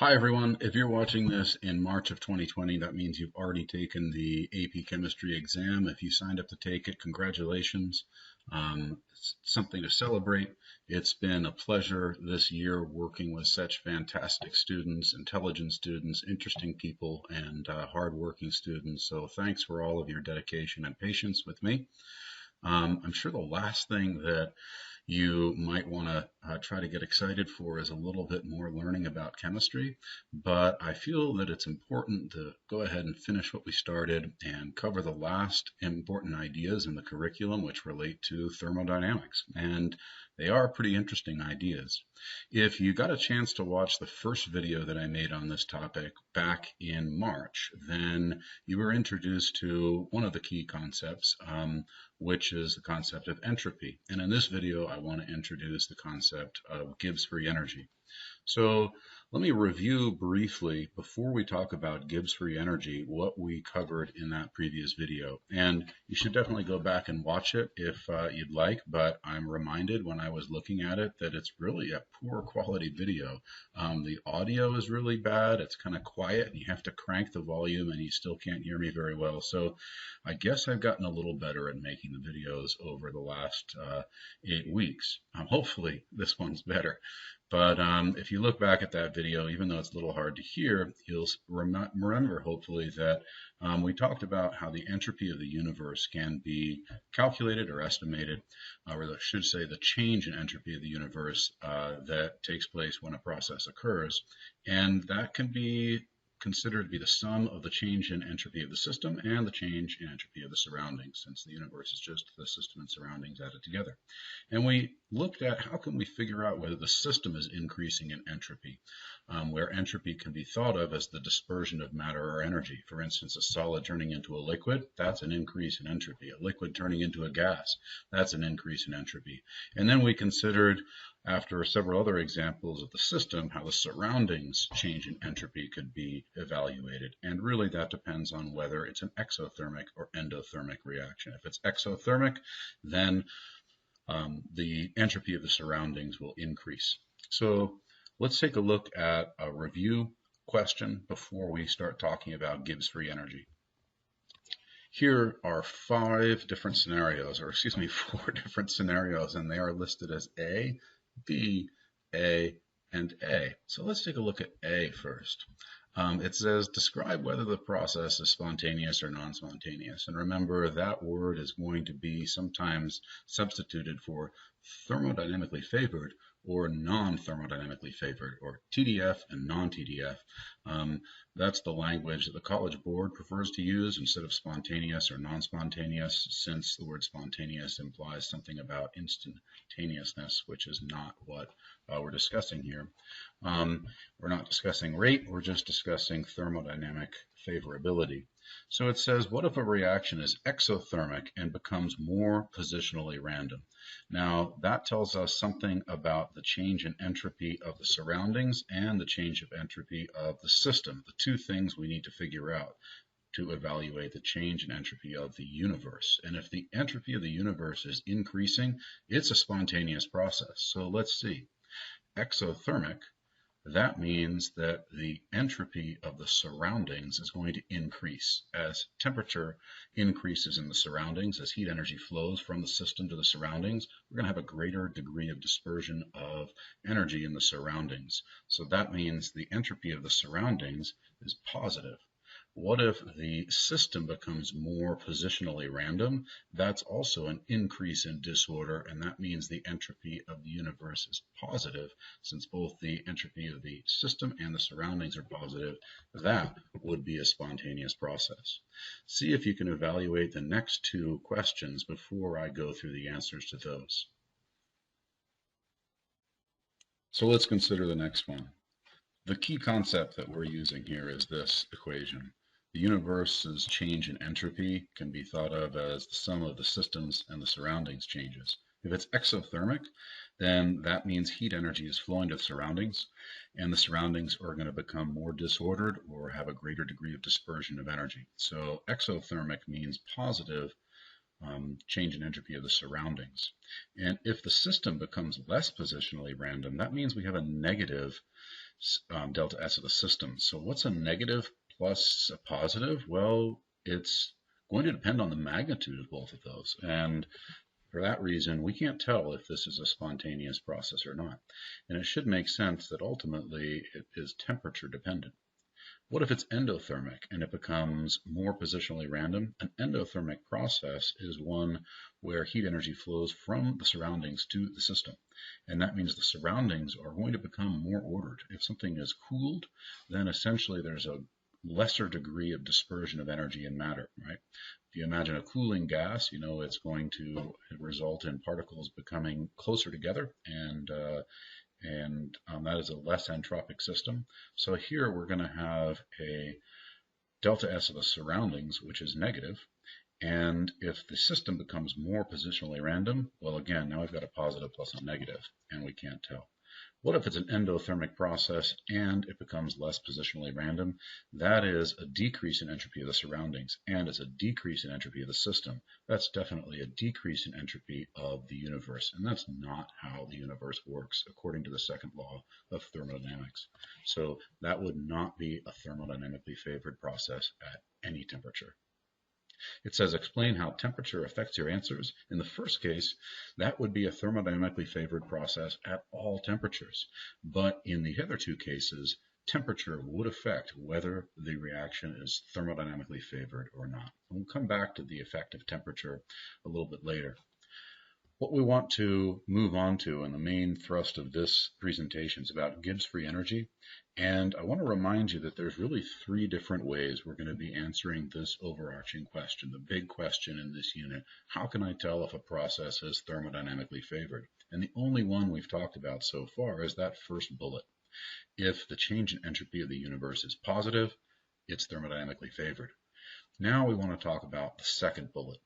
Hi everyone, if you're watching this in March of 2020, that means you've already taken the AP Chemistry exam. If you signed up to take it, congratulations. It's something to celebrate. It's been a pleasure this year working with such fantastic students, intelligent students, interesting people, and hardworking students. So thanks for all of your dedication and patience with me. I'm sure the last thing that you might want to try to get excited for is a little bit more learning about chemistry, but I feel that it's important to go ahead and finish what we started and cover the last important ideas in the curriculum which relate to thermodynamics. And they are pretty interesting ideas. If you got a chance to watch the first video that I made on this topic back in March, then you were introduced to one of the key concepts, which is the concept of entropy. And in this video, I want to introduce the concept of Gibbs free energy. So let me review briefly, before we talk about Gibbs free energy, what we covered in that previous video. And you should definitely go back and watch it if you'd like, but I'm reminded when I was looking at it that it's really a poor quality video. The audio is really bad, it's kind of quiet, and you have to crank the volume and you still can't hear me very well. So I guess I've gotten a little better at making the videos over the last 8 weeks. Hopefully this one's better. But if you look back at that video, even though it's a little hard to hear, you'll remember, hopefully, that we talked about how the entropy of the universe can be calculated or estimated, or I should say the change in entropy of the universe that takes place when a process occurs. And that can be considered to be the sum of the change in entropy of the system and the change in entropy of the surroundings, since the universe is just the system and surroundings added together. And we looked at how can we figure out whether the system is increasing in entropy, where entropy can be thought of as the dispersion of matter or energy. For instance, a solid turning into a liquid, that's an increase in entropy. A liquid turning into a gas, that's an increase in entropy. And then we considered, after several other examples of the system, how the surroundings change in entropy could be evaluated. And really that depends on whether it's an exothermic or endothermic reaction. If it's exothermic, then the entropy of the surroundings will increase. So let's take a look at a review question before we start talking about Gibbs free energy. Here are 5 different scenarios, or excuse me, 4 different scenarios, and they are listed as A, B, A, and A. So let's take a look at A first. It says, describe whether the process is spontaneous or non-spontaneous. And remember, that word is going to be sometimes substituted for thermodynamically favored or non-thermodynamically favored, or TDF and non-TDF. That's the language that the College Board prefers to use instead of spontaneous or non-spontaneous, since the word spontaneous implies something about instantaneousness, which is not what we're discussing here. We're not discussing rate, we're just discussing thermodynamic favorability. So it says, what if a reaction is exothermic and becomes more positionally random? Now, that tells us something about the change in entropy of the surroundings and the change of entropy of the system, the 2 things we need to figure out to evaluate the change in entropy of the universe. And if the entropy of the universe is increasing, it's a spontaneous process. So let's see. Exothermic, that means that the entropy of the surroundings is going to increase. As temperature increases in the surroundings, as heat energy flows from the system to the surroundings, we're going to have a greater degree of dispersion of energy in the surroundings. So that means the entropy of the surroundings is positive. What if the system becomes more positionally random? That's also an increase in disorder, and that means the entropy of the universe is positive. Since both the entropy of the system and the surroundings are positive, that would be a spontaneous process. See if you can evaluate the next 2 questions before I go through the answers to those. So let's consider the next one. The key concept that we're using here is this equation. The universe's change in entropy can be thought of as the sum of the systems and the surroundings changes. If it's exothermic, then that means heat energy is flowing to the surroundings, and the surroundings are going to become more disordered or have a greater degree of dispersion of energy. So exothermic means positive change in entropy of the surroundings. And if the system becomes less positionally random, that means we have a negative delta S of the system. So what's a negative plus a positive? Well, it's going to depend on the magnitude of both of those. And for that reason, we can't tell if this is a spontaneous process or not. And it should make sense that ultimately it is temperature dependent. What if it's endothermic and it becomes more positionally random? An endothermic process is one where heat energy flows from the surroundings to the system. And that means the surroundings are going to become more ordered. If something is cooled, then essentially there's a lesser degree of dispersion of energy and matter, right? If you imagine a cooling gas, it's going to result in particles becoming closer together, and that is a less entropic system. So here we're going to have a delta S of the surroundings, which is negative. And if the system becomes more positionally random, well, again, now we've got a positive plus a negative, and we can't tell. What if it's an endothermic process and it becomes less positionally random? That is a decrease in entropy of the surroundings, and it's a decrease in entropy of the system. That's definitely a decrease in entropy of the universe, and that's not how the universe works according to the second law of thermodynamics. So that would not be a thermodynamically favored process at any temperature. It says explain how temperature affects your answers. In the first case, that would be a thermodynamically favored process at all temperatures. But in the other two cases, temperature would affect whether the reaction is thermodynamically favored or not. And we'll come back to the effect of temperature a little bit later. What we want to move on to, and the main thrust of this presentation, is about Gibbs free energy. And I want to remind you that there's really three different ways we're going to be answering this overarching question, the big question in this unit. How can I tell if a process is thermodynamically favored? And the only one we've talked about so far is that first bullet. If the change in entropy of the universe is positive, it's thermodynamically favored. Now we want to talk about the second bullet,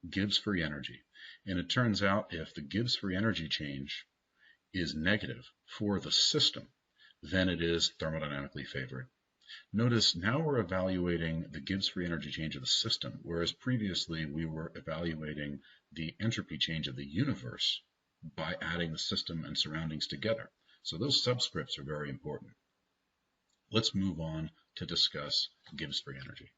Gibbs free energy. And it turns out if the Gibbs free energy change is negative for the system, then it is thermodynamically favored. Notice now we're evaluating the Gibbs free energy change of the system, whereas previously we were evaluating the entropy change of the universe by adding the system and surroundings together. So those subscripts are very important. Let's move on to discuss Gibbs free energy.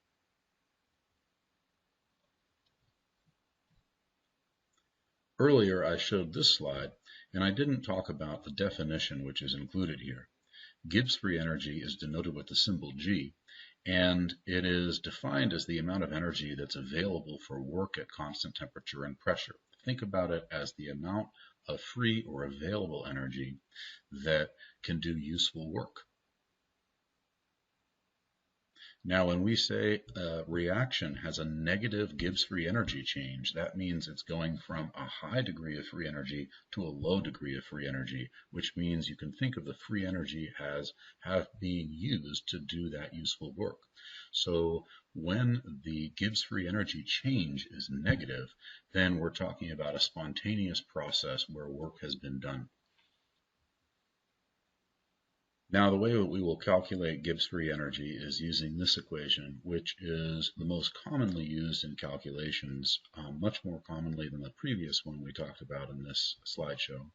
Earlier I showed this slide, and I didn't talk about the definition which is included here. Gibbs free energy is denoted with the symbol G, and it is defined as the amount of energy that's available for work at constant temperature and pressure. Think about it as the amount of free or available energy that can do useful work. Now, when we say a reaction has a negative Gibbs free energy change, that means it's going from a high degree of free energy to a low degree of free energy, which means you can think of the free energy as being used to do that useful work. So when the Gibbs free energy change is negative, then we're talking about a spontaneous process where work has been done. Now, the way that we will calculate Gibbs free energy is using this equation, which is the most commonly used in calculations, much more commonly than the previous one we talked about in this slideshow.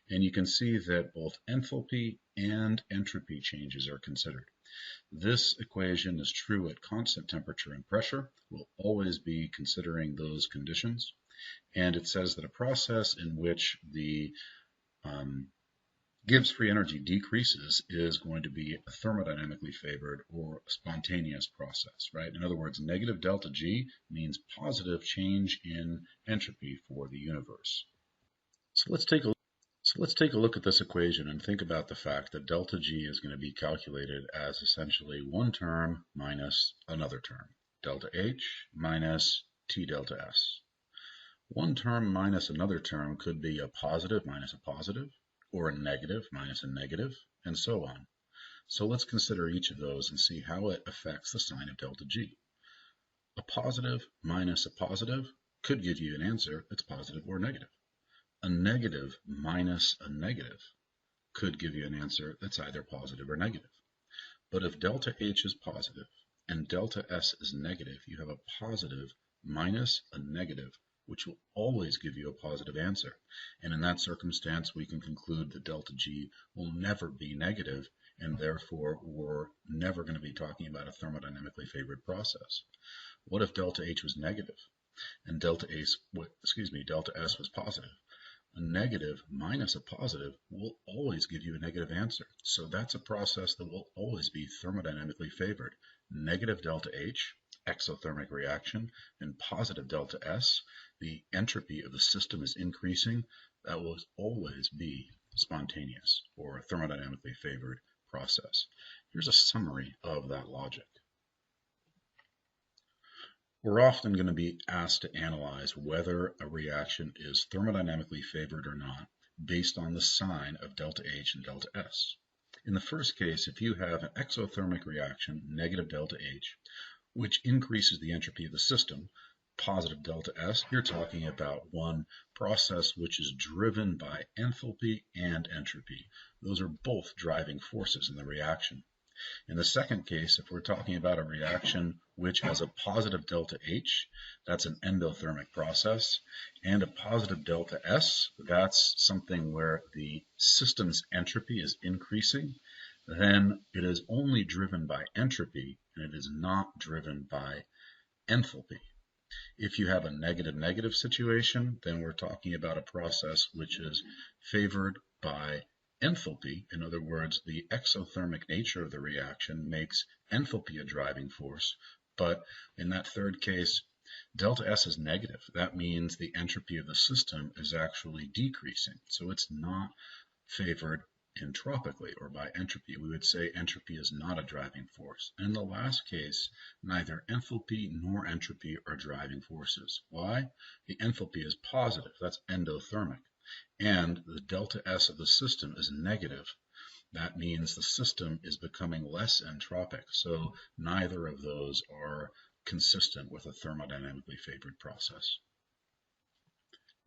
And you can see that both enthalpy and entropy changes are considered. This equation is true at constant temperature and pressure. We'll always be considering those conditions. And it says that a process in which the Gibbs free energy decreases is going to be a thermodynamically favored or spontaneous process, right? In other words, negative delta G means positive change in entropy for the universe. So let's take a look at this equation and think about the fact that delta G is going to be calculated as essentially one term minus another term, delta H minus T delta S. One term minus another term could be a positive minus a positive, or a negative minus a negative, and so on. So let's consider each of those and see how it affects the sign of delta G. A positive minus a positive could give you an answer that's positive or negative. A negative minus a negative could give you an answer that's either positive or negative. But if delta H is positive and delta S is negative, you have a positive minus a negative, which will always give you a positive answer. And in that circumstance, we can conclude that delta G will never be negative, and therefore we're never going to be talking about a thermodynamically favored process. What if delta H was negative and delta S was positive? A negative minus a positive will always give you a negative answer. So that's a process that will always be thermodynamically favored. Negative delta H, exothermic reaction, and positive delta S, the entropy of the system is increasing. That will always be spontaneous or a thermodynamically favored process. Here's a summary of that logic. We're often going to be asked to analyze whether a reaction is thermodynamically favored or not based on the sign of delta H and delta S. In the first case, if you have an exothermic reaction, negative delta H, which increases the entropy of the system, positive delta S, you're talking about one process which is driven by enthalpy and entropy. Those are both driving forces in the reaction. In the second case, if we're talking about a reaction which has a positive delta H, that's an endothermic process, and a positive delta S, that's something where the system's entropy is increasing, then it is only driven by entropy and it is not driven by enthalpy. If you have a negative-negative situation, then we're talking about a process which is favored by enthalpy. In other words, the exothermic nature of the reaction makes enthalpy a driving force. But in that third case, delta S is negative. That means the entropy of the system is actually decreasing. So it's not favored entropically or by entropy. We would say entropy is not a driving force. In the last case, neither enthalpy nor entropy are driving forces. Why? The enthalpy is positive. That's endothermic. And the delta S of the system is negative. That means the system is becoming less entropic. So neither of those are consistent with a thermodynamically favored process.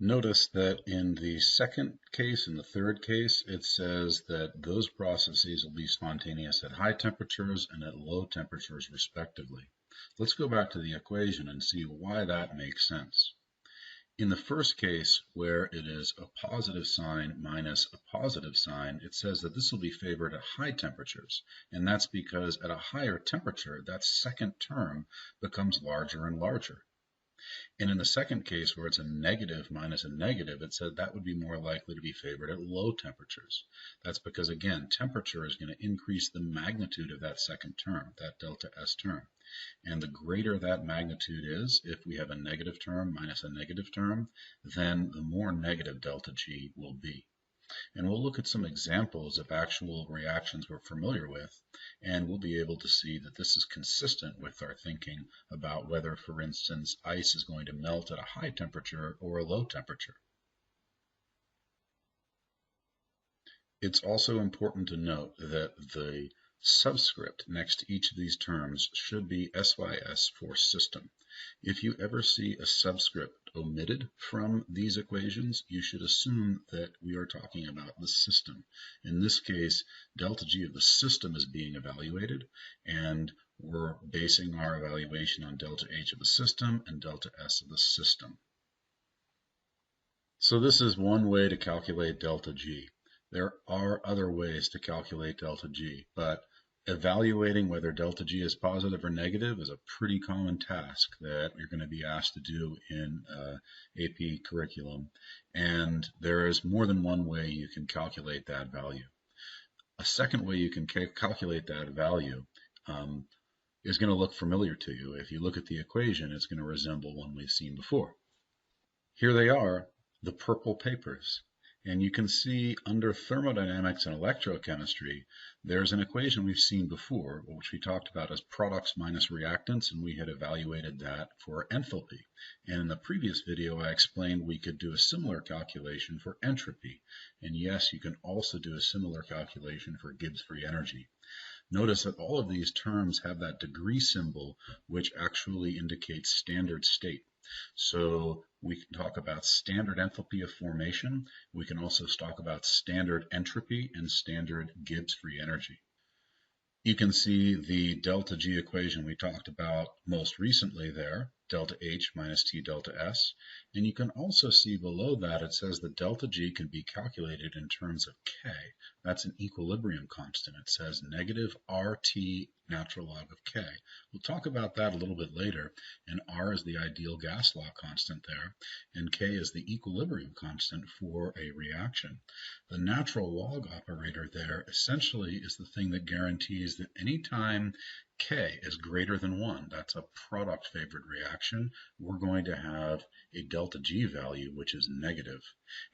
Notice that in the second case and the third case, it says that those processes will be spontaneous at high temperatures and at low temperatures respectively. Let's go back to the equation and see why that makes sense. In the first case, where it is a positive sign minus a positive sign, it says that this will be favored at high temperatures. And that's because at a higher temperature, that second term becomes larger and larger. And in the second case, where it's a negative minus a negative, it said that would be more likely to be favored at low temperatures. That's because, again, temperature is going to increase the magnitude of that second term, that delta S term. And the greater that magnitude is, if we have a negative term minus a negative term, then the more negative delta G will be. And we'll look at some examples of actual reactions we're familiar with, and we'll be able to see that this is consistent with our thinking about whether, for instance, ice is going to melt at a high temperature or a low temperature. It's also important to note that the subscript next to each of these terms should be SYS for system. If you ever see a subscript omitted from these equations, you should assume that we are talking about the system. In this case, delta G of the system is being evaluated, and we're basing our evaluation on delta H of the system and delta S of the system. So this is one way to calculate delta G. There are other ways to calculate delta G, but evaluating whether delta G is positive or negative is a pretty common task that you're going to be asked to do in AP curriculum. And there is more than one way you can calculate that value. A second way you can calculate that value is going to look familiar to you. If you look at the equation, it's going to resemble one we've seen before. Here they are, the purple papers. And you can see under thermodynamics and electrochemistry, there's an equation we've seen before, which we talked about as products minus reactants, and we had evaluated that for enthalpy. And in the previous video, I explained we could do a similar calculation for entropy. And yes, you can also do a similar calculation for Gibbs free energy. Notice that all of these terms have that degree symbol, which actually indicates standard state. So we can talk about standard enthalpy of formation. We can also talk about standard entropy and standard Gibbs free energy. You can see the delta G equation we talked about most recently there. delta H minus T delta S. And you can also see below that it says that delta G can be calculated in terms of K. That's an equilibrium constant. It says negative RT natural log of K. We'll talk about that a little bit later. And R is the ideal gas law constant there, and K is the equilibrium constant for a reaction. The natural log operator there essentially is the thing that guarantees that anytime K is greater than 1, that's a product favored reaction, we're going to have a delta G value which is negative.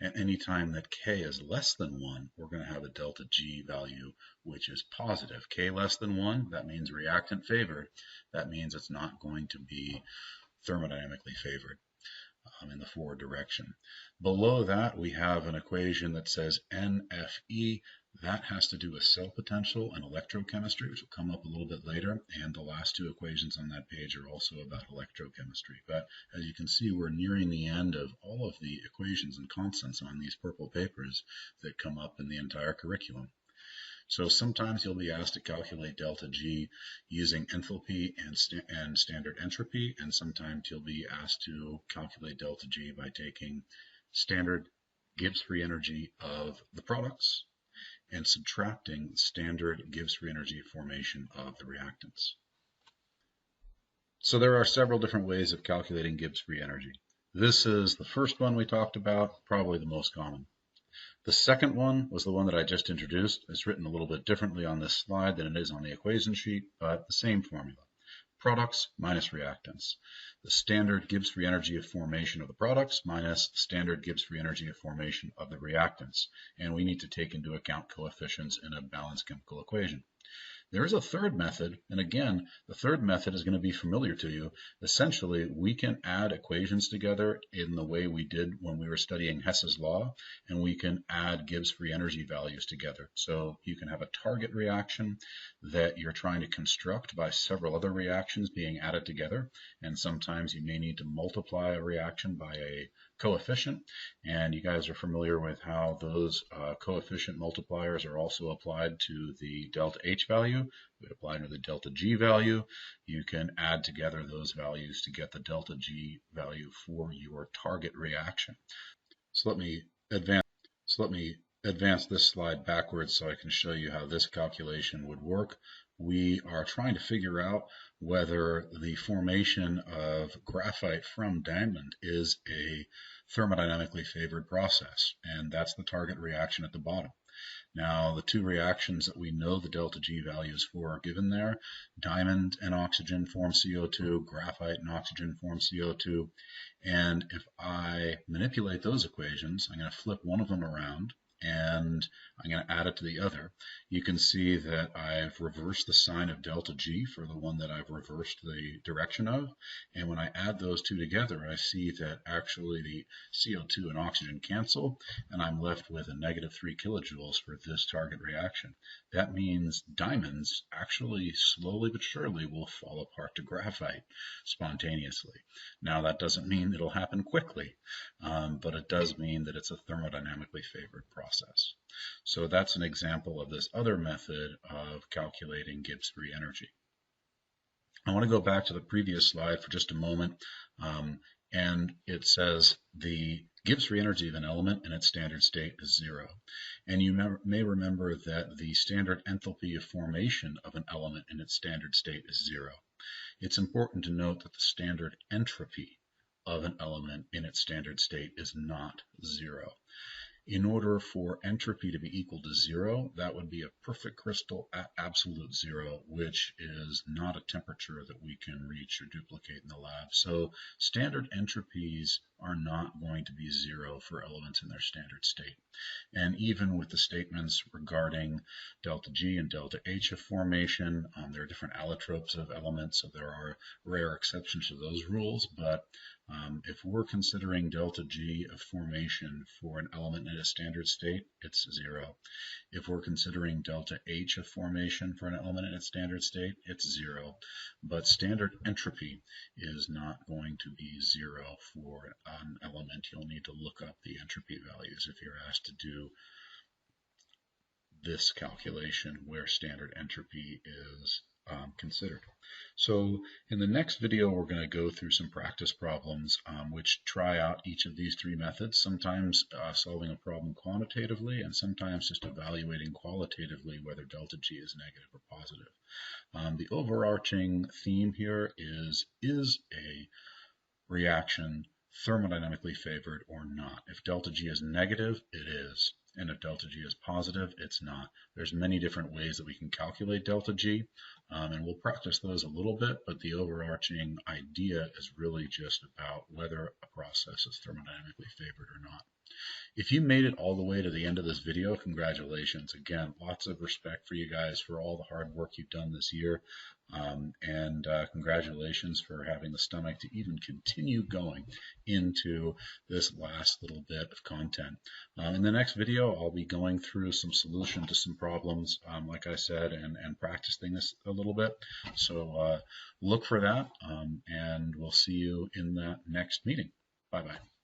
And anytime that K is less than 1, we're going to have a delta G value which is positive. K less than 1, that means reactant favored. That means it's not going to be thermodynamically favored in the forward direction. Below that, we have an equation that says NFE. That has to do with cell potential and electrochemistry, which will come up a little bit later. And the last two equations on that page are also about electrochemistry. But as you can see, we're nearing the end of all of the equations and constants on these purple papers that come up in the entire curriculum. So sometimes you'll be asked to calculate delta G using enthalpy and standard entropy, and sometimes you'll be asked to calculate delta G by taking standard Gibbs free energy of the products and subtracting the standard Gibbs free energy formation of the reactants. So there are several different ways of calculating Gibbs free energy. This is the first one we talked about, probably the most common. The second one was the one that I just introduced. It's written a little bit differently on this slide than it is on the equation sheet, but the same formula. Products minus reactants. The standard Gibbs free energy of formation of the products minus the standard Gibbs free energy of formation of the reactants. And we need to take into account coefficients in a balanced chemical equation. There is a third method, and again, the third method is going to be familiar to you. Essentially, we can add equations together in the way we did when we were studying Hess's law, and we can add Gibbs free energy values together. So you can have a target reaction that you're trying to construct by several other reactions being added together, and sometimes you may need to multiply a reaction by a coefficient, and you guys are familiar with how those coefficient multipliers are also applied to the delta H value. We apply to the delta G value. You can add together those values to get the delta G value for your target reaction. So let me advance this slide backwards so I can show you how this calculation would work. We are trying to figure out whether the formation of graphite from diamond is a thermodynamically favored process, and that's the target reaction at the bottom. Now, the two reactions that we know the delta G values for are given there. Diamond and oxygen form CO2, graphite and oxygen form CO2, and if I manipulate those equations, I'm going to flip one of them around, and I'm going to add it to the other. You can see that I've reversed the sign of delta G for the one that I've reversed the direction of. And when I add those two together, I see that actually the CO2 and oxygen cancel, and I'm left with a negative 3 kilojoules for this target reaction. That means diamonds actually slowly but surely will fall apart to graphite spontaneously. Now, that doesn't mean it'll happen quickly, but it does mean that it's a thermodynamically favored process. So that's an example of this other method of calculating Gibbs free energy. I want to go back to the previous slide for just a moment, and it says the Gibbs free energy of an element in its standard state is 0. And you may remember that the standard enthalpy of formation of an element in its standard state is 0. It's important to note that the standard entropy of an element in its standard state is not 0. In order for entropy to be equal to 0, that would be a perfect crystal at absolute 0, which is not a temperature that we can reach or duplicate in the lab. So standard entropies are not going to be 0 for elements in their standard state. And even with the statements regarding delta G and delta H of formation, there are different allotropes of elements, so there are rare exceptions to those rules, but if we're considering delta G of formation for an element in a standard state, it's 0. If we're considering delta H of formation for an element in its standard state, it's 0. But standard entropy is not going to be 0 for an element. You'll need to look up the entropy values if you're asked to do this calculation where standard entropy is considered. So in the next video, we're going to go through some practice problems which try out each of these three methods, sometimes solving a problem quantitatively and sometimes just evaluating qualitatively whether delta G is negative or positive. The overarching theme here is a reaction thermodynamically favored or not? If delta G is negative, it is. And if delta G is positive, it's not. There's many different ways that we can calculate delta G, and we'll practice those a little bit, but the overarching idea is really just about whether a process is thermodynamically favored or not. If you made it all the way to the end of this video, congratulations. Again, lots of respect for you guys for all the hard work you've done this year. And congratulations for having the stomach to even continue going into this last little bit of content. In the next video, I'll be going through some solution to some problems, like I said, and practicing this a little bit. So look for that, and we'll see you in that next meeting. Bye-bye.